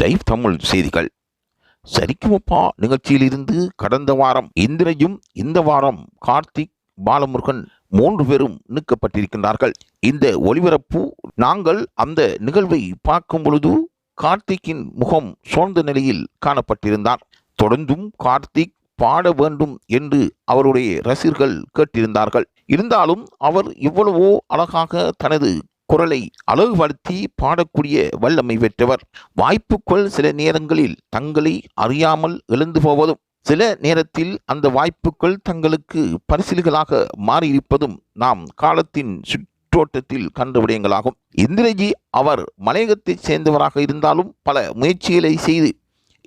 Live Tamil செய்திகள். சரிக்குமப்பா நிகழ்ச்சியிலிருந்து கடந்த வாரம் இந்திரையும் இந்த வாரம் கார்த்திக் பாலமுருகன் 3 பேரும் நீக்கப்பட்டிருக்கின்றார்கள். இந்த ஒளிபரப்பு நாங்கள் அந்த நிகழ்வை பார்க்கும் பொழுது கார்த்திக்கின் முகம் சோர்ந்த நிலையில் காணப்பட்டிருந்தார். தொடர்ந்தும் கார்த்திக் பாட வேண்டும் என்று அவருடைய ரசிகர்கள் கேட்டிருந்தார்கள். இருந்தாலும் அவர் எவ்வளவோ அழகாக தனது குரலை அழகுபடுத்தி பாடக்கூடிய வல்லமை பெற்றவர். வாய்ப்புகள் சில நேரங்களில் தங்களை அறியாமல் எழுந்து போவதும், சில நேரத்தில் அந்த வாய்ப்புகள் தங்களுக்கு பரிசில்களாக மாறியிருப்பதும் நாம் காலத்தின் சுற்றோட்டத்தில் கண்ட விடயங்களாகும். இந்திரஜி அவர் மலையகத்தைச் சேர்ந்தவராக இருந்தாலும் பல முயற்சிகளை செய்து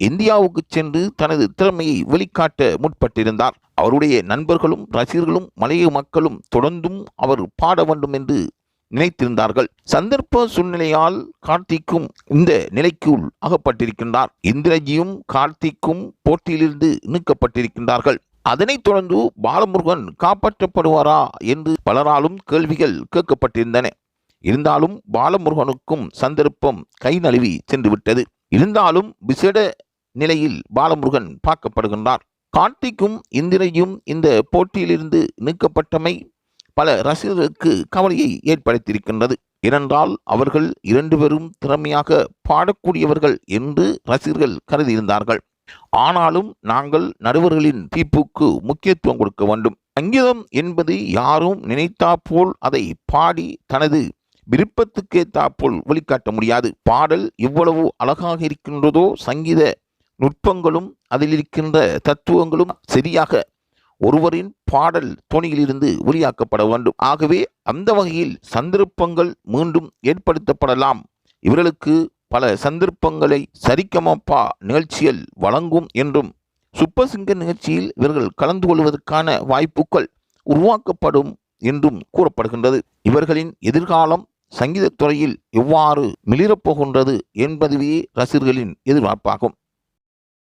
இந்தியாவுக்கு சென்று தனது திறமையை வெளிக்காட்ட முற்பட்டிருந்தார். அவருடைய நண்பர்களும் ரசிகர்களும் மலையக மக்களும் தொடர்ந்தும் அவர் பாட வேண்டும் என்று நினைத்திருந்தார்கள். சந்தர்ப்ப சூழ்நிலையால் கார்த்திக்கும் இந்த நிலைக்குள் அகப்பட்டிருக்கின்றார். இந்திரஜியும் கார்த்திக்கும் போட்டியிலிருந்து நீக்கப்பட்டிருக்கின்றார்கள். அதனைத் தொடர்ந்து பாலமுருகன் காப்பாற்றப்படுவாரா என்று பலராலும் கேள்விகள் கேட்கப்பட்டிருந்தன. இருந்தாலும் பாலமுருகனுக்கும் சந்தர்ப்பம் கை நழுவி சென்று விட்டது. இருந்தாலும் விசேட நிலையில் பாலமுருகன் பார்க்கப்படுகின்றார். கார்த்திக்கும் இந்திரஜியும் இந்த போட்டியிலிருந்து நீக்கப்பட்டமை பல ரசிகர்களுக்கு கவலையை ஏற்படுத்தியிருக்கின்றது. ஏனென்றால் அவர்கள் 2 பேரும் திறமையாக பாடக்கூடியவர்கள் என்று ரசிகர்கள் கருதியிருந்தார்கள். ஆனாலும் நாங்கள் நடுவர்களின் தீர்ப்புக்கு முக்கியத்துவம் கொடுக்க வேண்டும். சங்கீதம் என்பது யாரும் நினைத்தா போல் அதை பாடி தனது விருப்பத்துக்கேற்றா போல் வெளிக்காட்ட முடியாது. பாடல் எவ்வளவு அழகாக இருக்கின்றதோ சங்கீத நுட்பங்களும் அதில் இருக்கின்ற தத்துவங்களும் சரியாக ஒருவரின் பாடல் தொனியிலிருந்து வெளியாக்கப்பட வேண்டும். ஆகவே அந்த வகையில் சந்தர்ப்பங்கள் மீண்டும் ஏற்படுத்தப்படலாம். இவர்களுக்கு பல சந்தர்ப்பங்களை சரிகமபா நிகழ்ச்சிகள் வழங்கும் என்றும், சூப்பர் சிங்கர் நிகழ்ச்சியில் இவர்கள் கலந்து கொள்வதற்கான வாய்ப்புகள் உருவாக்கப்படும் என்றும் கூறப்படுகின்றது. இவர்களின் எதிர்காலம் சங்கீதத்துறையில் எவ்வாறு மிளிரப்போகின்றது என்பதுவே ரசிகர்களின் எதிர்பார்ப்பாகும்.